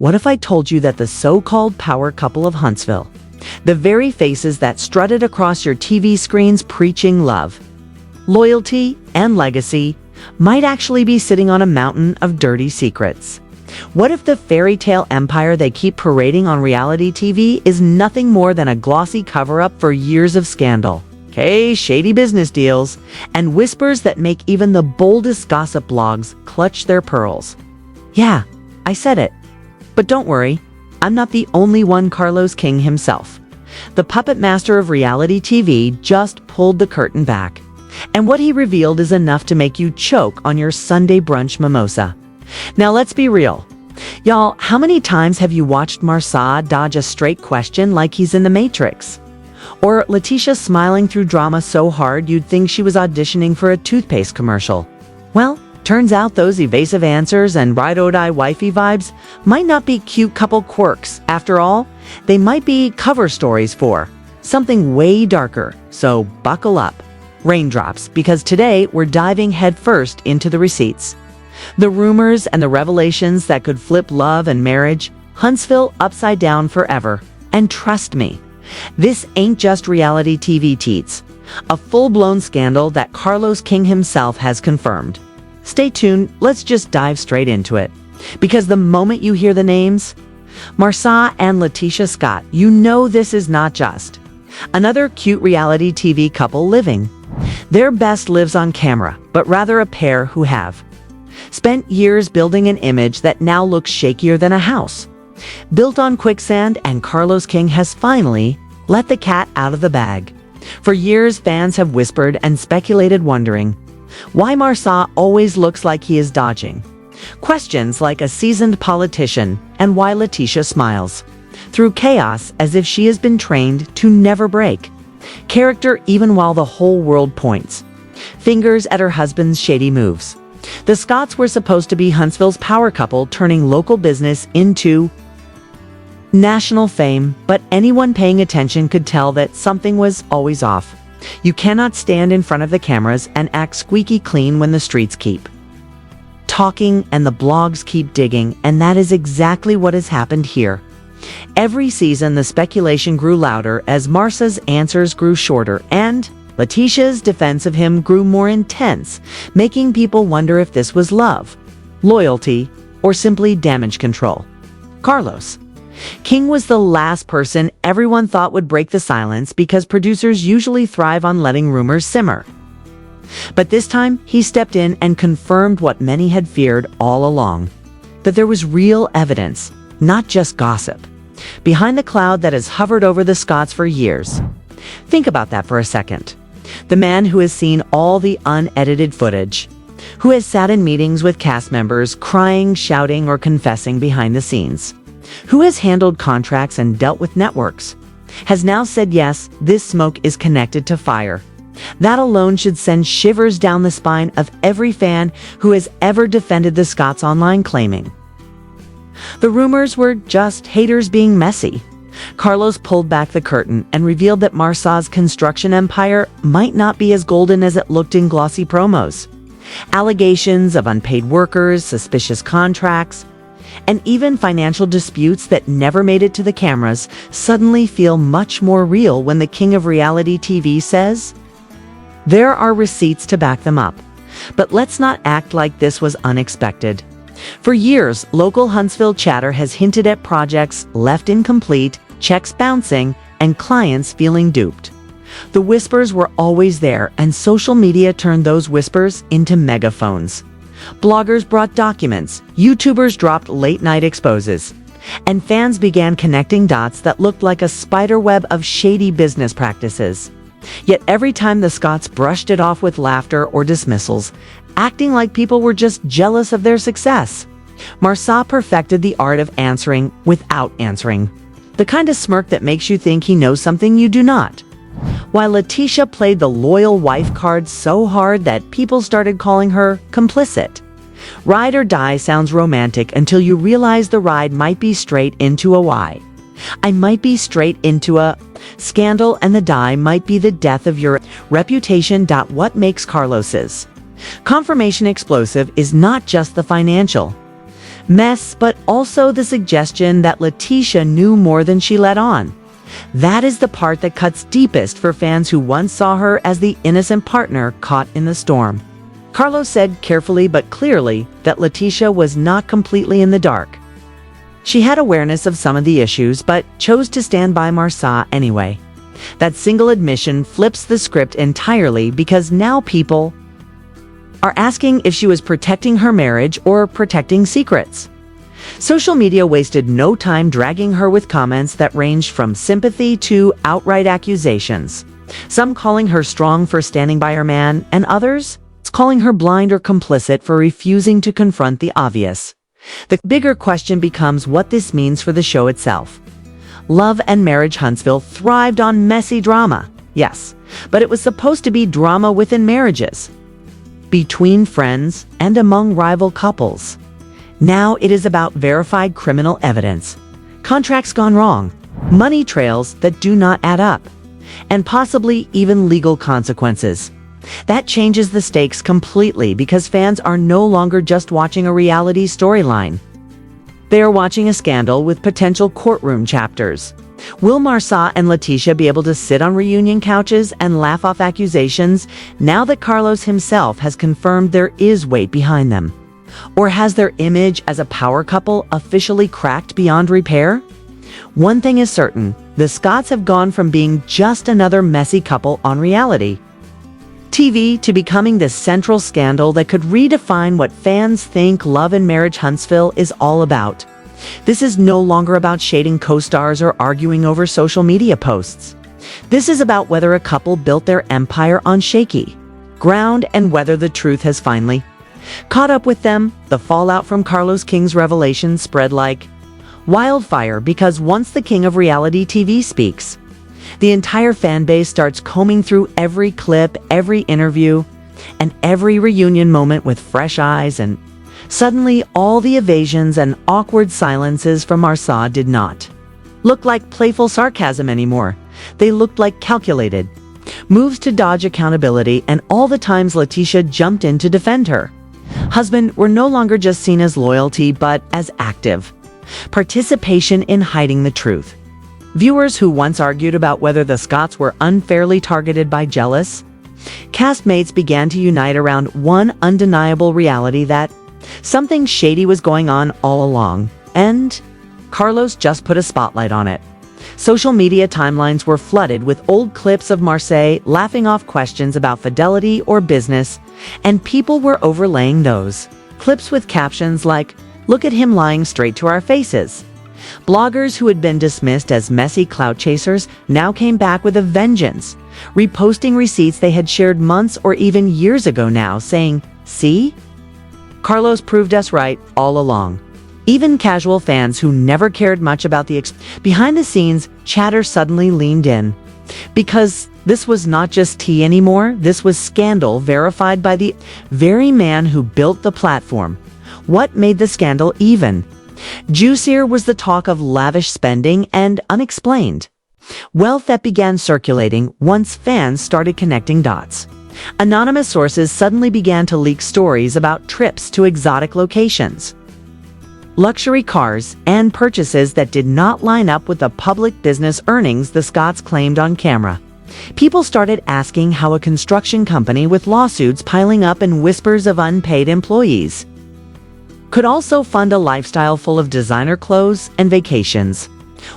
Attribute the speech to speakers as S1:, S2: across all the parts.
S1: What if I told you that the so-called power couple of Huntsville, the very faces that strutted across your TV screens preaching love, loyalty, and legacy, might actually be sitting on a mountain of dirty secrets? What if the fairy tale empire they keep parading on reality TV is nothing more than a glossy cover-up for years of scandal, shady business deals, and whispers that make even the boldest gossip blogs clutch their pearls? Yeah, I said it. But don't worry, I'm not the only one. Carlos King himself, the puppet master of reality TV, just pulled the curtain back. And what he revealed is enough to make you choke on your Sunday brunch mimosa. Now let's be real. Y'all, how many times have you watched Marsau dodge a straight question like he's in the Matrix? Or Latisha smiling through drama so hard you'd think she was auditioning for a toothpaste commercial? Well, turns out those evasive answers and ride-or-die wifey vibes might not be cute couple quirks. After all, they might be cover stories for something way darker. So buckle up, raindrops, because today we're diving headfirst into the receipts. The rumors and the revelations that could flip love and marriage, Huntsville upside down forever. And trust me, this ain't just reality TV teats. A full-blown scandal that Carlos King himself has confirmed. Stay tuned, let's just dive straight into it. Because the moment you hear the names, Marsau and Latisha Scott, you know this is not just another cute reality TV couple living their best lives on camera, but rather a pair who have spent years building an image that now looks shakier than a house, built on quicksand, and Carlos King has finally let the cat out of the bag. For years, fans have whispered and speculated, wondering why Marsau always looks like he is dodging questions like a seasoned politician, and why Latisha smiles through chaos as if she has been trained to never break character even while the whole world points fingers at her husband's shady moves. The Scotts were supposed to be Huntsville's power couple, turning local business into national fame, but anyone paying attention could tell that something was always off. You cannot stand in front of the cameras and act squeaky clean when the streets keep talking and the blogs keep digging, and that is exactly what has happened here. Every season, the speculation grew louder as Marsau's answers grew shorter, and Latisha's defense of him grew more intense, making people wonder if this was love, loyalty, or simply damage control. Carlos King was the last person everyone thought would break the silence, because producers usually thrive on letting rumors simmer. But this time, he stepped in and confirmed what many had feared all along, that there was real evidence, not just gossip, behind the cloud that has hovered over the Scotts for years. Think about that for a second. The man who has seen all the unedited footage, who has sat in meetings with cast members, crying, shouting, or confessing behind the scenes, who has handled contracts and dealt with networks, has now said yes, this smoke is connected to fire. That alone should send shivers down the spine of every fan who has ever defended the Scotts online, claiming the rumors were just haters being messy. Carlos pulled back the curtain and revealed that Marsau's construction empire might not be as golden as it looked in glossy promos. Allegations of unpaid workers, suspicious contracts, and even financial disputes that never made it to the cameras suddenly feel much more real when the king of reality TV says there are receipts to back them up. But let's not act like this was unexpected. For years, local Huntsville chatter has hinted at projects left incomplete, checks bouncing, and clients feeling duped. The whispers were always there, and social media turned those whispers into megaphones. Bloggers brought documents, YouTubers dropped late-night exposes, and fans began connecting dots that looked like a spiderweb of shady business practices. Yet every time the Scotts brushed it off with laughter or dismissals, acting like people were just jealous of their success, Marsau perfected the art of answering without answering. The kind of smirk that makes you think he knows something you do not. While Latisha played the loyal wife card so hard that people started calling her complicit. Ride or die sounds romantic until you realize the ride might be straight into a why. I might be straight into a scandal, and the die might be the death of your reputation. What makes Carlos's confirmation explosive is not just the financial Mess, but also the suggestion that Latisha knew more than she let on. That is the part that cuts deepest for fans who once saw her as the innocent partner caught in the storm. Carlos said carefully but clearly that Latisha was not completely in the dark. She had awareness of some of the issues, but chose to stand by Marsau anyway. That single admission flips the script entirely because now people are asking if she was protecting her marriage or protecting secrets. Social media wasted no time dragging her with comments that ranged from sympathy to outright accusations. Some calling her strong for standing by her man, and others calling her blind or complicit for refusing to confront the obvious. The bigger question becomes what this means for the show itself. Love and Marriage Huntsville thrived on messy drama, yes, but it was supposed to be drama within marriages, between friends, and among rival couples. Now it is about verified criminal evidence, contracts gone wrong, money trails that do not add up, and possibly even legal consequences. That changes the stakes completely because fans are no longer just watching a reality storyline. They are watching a scandal with potential courtroom chapters. Will Marsau and Latisha be able to sit on reunion couches and laugh off accusations now that Carlos himself has confirmed there is weight behind them? Or has their image as a power couple officially cracked beyond repair? One thing is certain, the Scotts have gone from being just another messy couple on reality TV to becoming this central scandal that could redefine what fans think Love and Marriage Huntsville is all about. This is no longer about shading co-stars or arguing over social media posts. This is about whether a couple built their empire on shaky ground and whether the truth has finally caught up with them. The fallout from Carlos King's revelation spread like wildfire because once the king of reality TV speaks, the entire fan base starts combing through every clip, every interview, and every reunion moment with fresh eyes, and suddenly all the evasions and awkward silences from Marsau did not look like playful sarcasm anymore. They looked like calculated moves to dodge accountability, and all the times Latisha jumped in to defend her husband were no longer just seen as loyalty but as active participation in hiding the truth. Viewers who once argued about whether the Scotts were unfairly targeted by jealous castmates began to unite around one undeniable reality that something shady was going on all along, and Carlos just put a spotlight on it. Social media timelines were flooded with old clips of Marsau laughing off questions about fidelity or business, and people were overlaying those clips with captions like, "Look at him lying straight to our faces." Bloggers who had been dismissed as messy clout chasers now came back with a vengeance, reposting receipts they had shared months or even years ago now, saying, "See? Carlos proved us right all along." Even casual fans who never cared much about the behind-the-scenes chatter suddenly leaned in. Because this was not just tea anymore, this was scandal verified by the very man who built the platform. What made the scandal even juicier was the talk of lavish spending and unexplained wealth that began circulating once fans started connecting dots. Anonymous sources suddenly began to leak stories about trips to exotic locations, luxury cars, and purchases that did not line up with the public business earnings the Scotts claimed on camera. People started asking how a construction company with lawsuits piling up and whispers of unpaid employees could also fund a lifestyle full of designer clothes and vacations.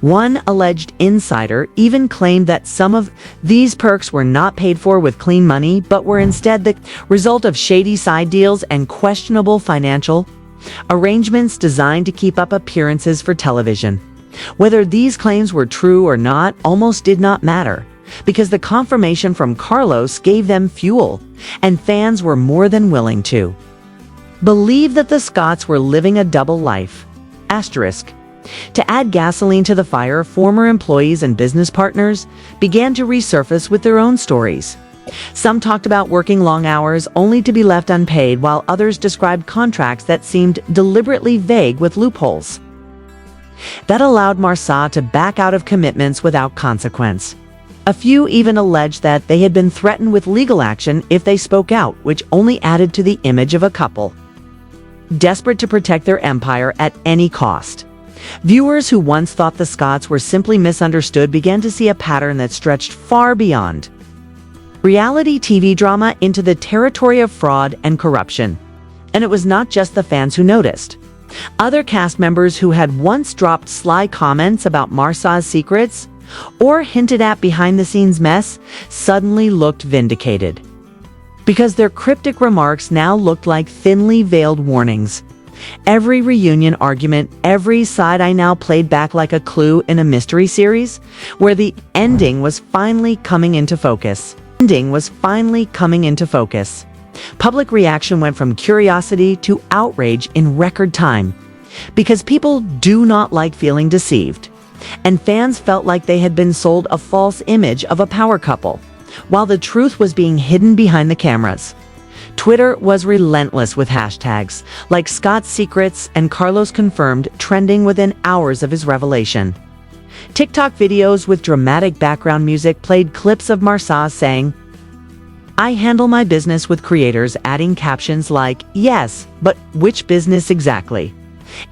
S1: One alleged insider even claimed that some of these perks were not paid for with clean money, but were instead the result of shady side deals and questionable financial arrangements designed to keep up appearances for television. Whether these claims were true or not almost did not matter, because the confirmation from Carlos gave them fuel, and fans were more than willing to believe that the Scotts were living a double life. Asterisk. To add gasoline to the fire, former employees and business partners began to resurface with their own stories. Some talked about working long hours only to be left unpaid, while others described contracts that seemed deliberately vague with loopholes that allowed Marsau to back out of commitments without consequence. A few even alleged that they had been threatened with legal action if they spoke out, which only added to the image of a couple desperate to protect their empire at any cost. Viewers who once thought the Scotts were simply misunderstood began to see a pattern that stretched far beyond reality TV drama into the territory of fraud and corruption. And it was not just the fans who noticed. Other cast members who had once dropped sly comments about Marsau's secrets or hinted at behind-the-scenes mess suddenly looked vindicated, because their cryptic remarks now looked like thinly veiled warnings. Every reunion argument, every side eye now played back like a clue in a mystery series, where the ending was finally coming into focus. Public reaction went from curiosity to outrage in record time, because people do not like feeling deceived, and fans felt like they had been sold a false image of a power couple, while the truth was being hidden behind the cameras. Twitter was relentless with hashtags like Scott's Secrets and Carlos Confirmed trending within hours of his revelation. TikTok videos with dramatic background music played clips of Marsau saying, "I handle my business with creators," adding captions like, "Yes, but which business exactly?"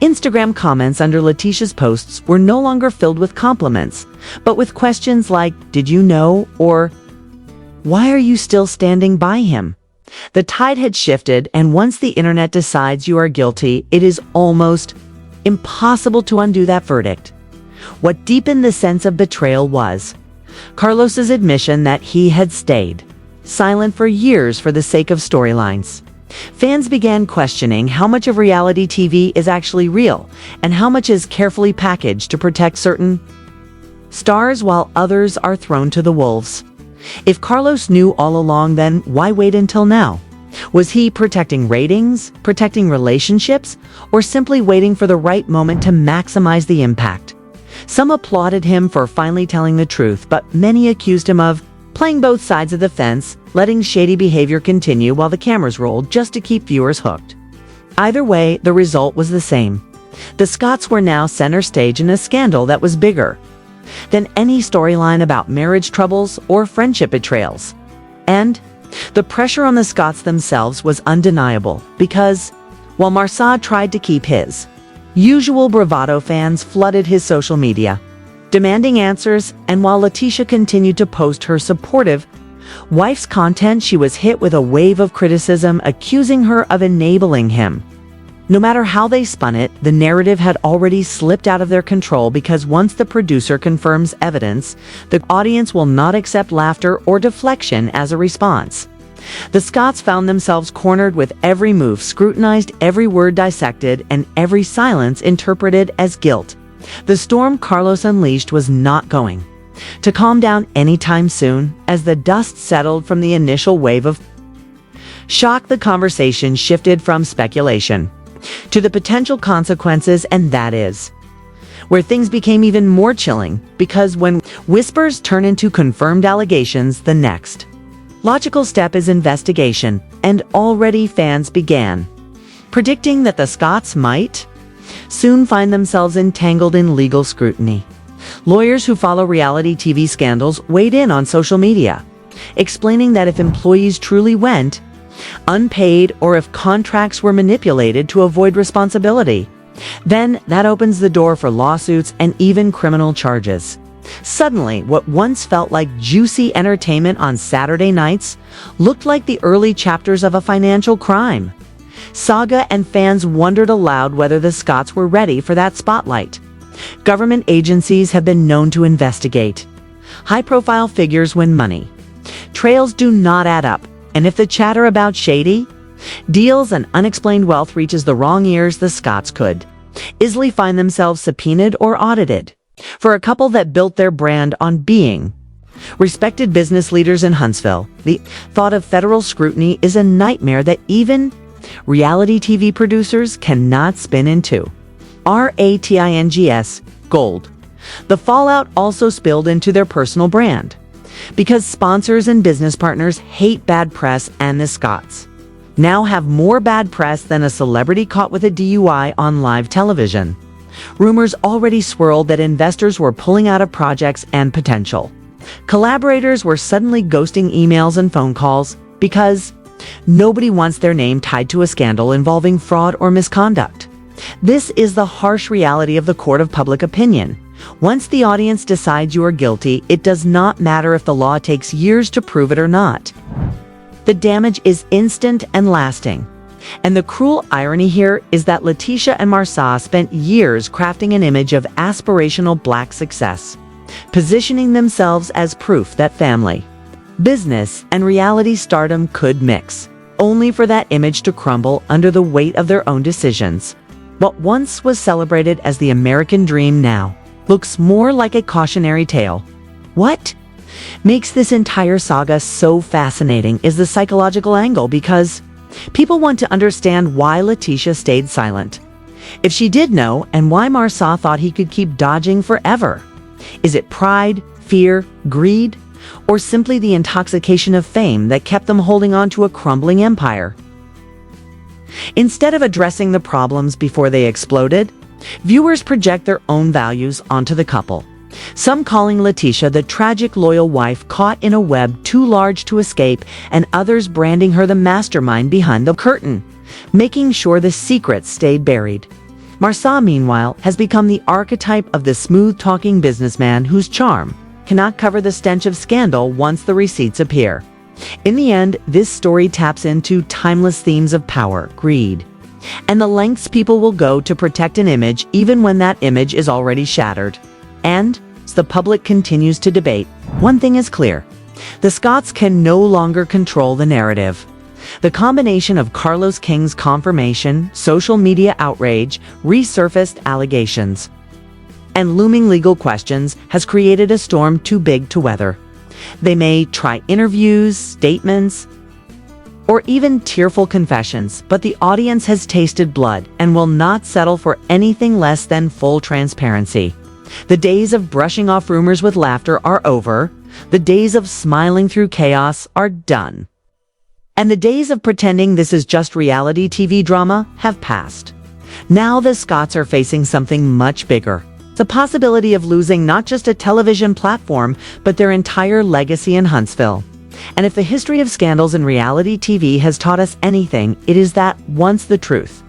S1: Instagram comments under Latisha's posts were no longer filled with compliments, but with questions like, "Did you know?" or "Why are you still standing by him?" The tide had shifted, and once the internet decides you are guilty, it is almost impossible to undo that verdict. What deepened the sense of betrayal was Carlos's admission that he had stayed silent for years for the sake of storylines. Fans began questioning how much of reality TV is actually real and how much is carefully packaged to protect certain stars while others are thrown to the wolves. If Carlos knew all along, then why wait until now? Was he protecting ratings, protecting relationships, or simply waiting for the right moment to maximize the impact? Some applauded him for finally telling the truth, but many accused him of playing both sides of the fence, letting shady behavior continue while the cameras rolled just to keep viewers hooked. Either way, the result was the same. The Scotts were now center stage in a scandal that was bigger than any storyline about marriage troubles or friendship betrayals. And the pressure on the Scotts themselves was undeniable, because while Marsau tried to keep his usual bravado, fans flooded his social media, demanding answers, and while Latisha continued to post her supportive wife's content, she was hit with a wave of criticism accusing her of enabling him. No matter how they spun it, the narrative had already slipped out of their control, because once the producer confirms evidence, the audience will not accept laughter or deflection as a response. The Scotts found themselves cornered, with every move scrutinized, every word dissected, and every silence interpreted as guilt. The storm Carlos unleashed was not going to calm down anytime soon. As the dust settled from the initial wave of shock, the conversation shifted from speculation to the potential consequences, and that is where things became even more chilling, because when whispers turn into confirmed allegations, the next logical step is investigation, and already fans began predicting that the Scotts might soon find themselves entangled in legal scrutiny. Lawyers who follow reality TV scandals weighed in on social media, explaining that if employees truly went unpaid or if contracts were manipulated to avoid responsibility, then that opens the door for lawsuits and even criminal charges. Suddenly, what once felt like juicy entertainment on Saturday nights looked like the early chapters of a financial crime saga, and fans wondered aloud whether the Scotts were ready for that spotlight. Government agencies have been known to investigate high-profile figures when money trails do not add up, and if the chatter about shady deals and unexplained wealth reaches the wrong ears, the Scotts could easily find themselves subpoenaed or audited. For a couple that built their brand on being respected business leaders in Huntsville, the thought of federal scrutiny is a nightmare that even reality TV producers cannot spin into. RATINGS gold. The fallout also spilled into their personal brand, because sponsors and business partners hate bad press, and the Scotts now have more bad press than a celebrity caught with a DUI on live television. Rumors already swirled that investors were pulling out of projects, and potential collaborators were suddenly ghosting emails and phone calls, because Nobody wants their name tied to a scandal involving fraud or misconduct. This is the harsh reality of the court of public opinion. Once the audience decides you are guilty, it does not matter if the law takes years to prove it or not. The damage is instant and lasting. And the cruel irony here is that Latisha and Marsau spent years crafting an image of aspirational black success, positioning themselves as proof that family, business, and reality stardom could mix, only for that image to crumble under the weight of their own decisions. What once was celebrated as the American dream now looks more like a cautionary tale. What makes this entire saga so fascinating is the psychological angle, because people want to understand why Latisha stayed silent. If she did know, and why Marsau thought he could keep dodging forever. Is it pride, fear, greed, or simply the intoxication of fame that kept them holding on to a crumbling empire? Instead of addressing the problems before they exploded, viewers project their own values onto the couple. Some calling Latisha the tragic loyal wife caught in a web too large to escape, and others branding her the mastermind behind the curtain, making sure the secrets stayed buried. Marsau, meanwhile, has become the archetype of the smooth-talking businessman whose charm cannot cover the stench of scandal once the receipts appear. In the end, this story taps into timeless themes of power, greed, and the lengths people will go to protect an image even when that image is already shattered. And as the public continues to debate, one thing is clear: the Scotts can no longer control the narrative. The combination of Carlos King's confirmation, social media outrage, resurfaced allegations, and looming legal questions has created a storm too big to weather. They may try interviews, statements, or even tearful confessions, but the audience has tasted blood and will not settle for anything less than full transparency. The days of brushing off rumors with laughter are over. The days of smiling through chaos are done. And the days of pretending this is just reality TV drama have passed. Now the Scotts are facing something much bigger: the possibility of losing not just a television platform, but their entire legacy in Huntsville. And if the history of scandals in reality TV has taught us anything, it is that once the truth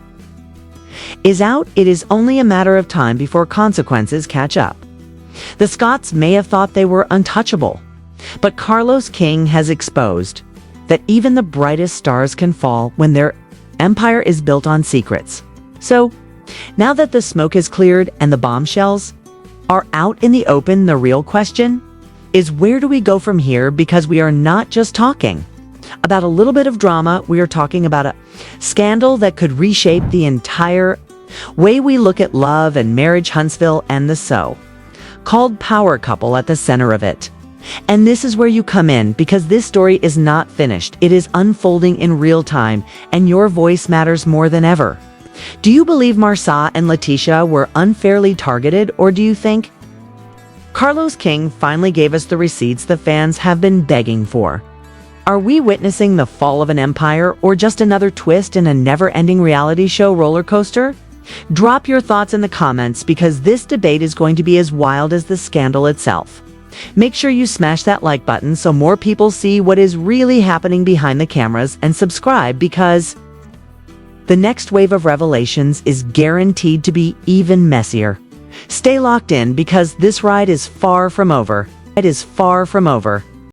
S1: is out, it is only a matter of time before consequences catch up. The Scotts may have thought they were untouchable, but Carlos King has exposed that even the brightest stars can fall when their empire is built on secrets. So, now that the smoke is cleared and the bombshells are out in the open, the real question is, where do we go from here? Because we are not just talking about a little bit of drama, we are talking about a scandal that could reshape the entire way we look at love and marriage. Huntsville and the so-called power couple at the center of it. And this is where you come in, because this story is not finished. It is unfolding in real time, and your voice matters more than ever. Do you believe Marsau and Latisha were unfairly targeted, or do you think Carlos King finally gave us the receipts the fans have been begging for? Are we witnessing the fall of an empire, or just another twist in a never-ending reality show roller coaster? Drop your thoughts in the comments, because this debate is going to be as wild as the scandal itself. Make sure you smash that like button so more people see what is really happening behind the cameras, and subscribe, because the next wave of revelations is guaranteed to be even messier. Stay locked in, because this ride is far from over. It is far from over.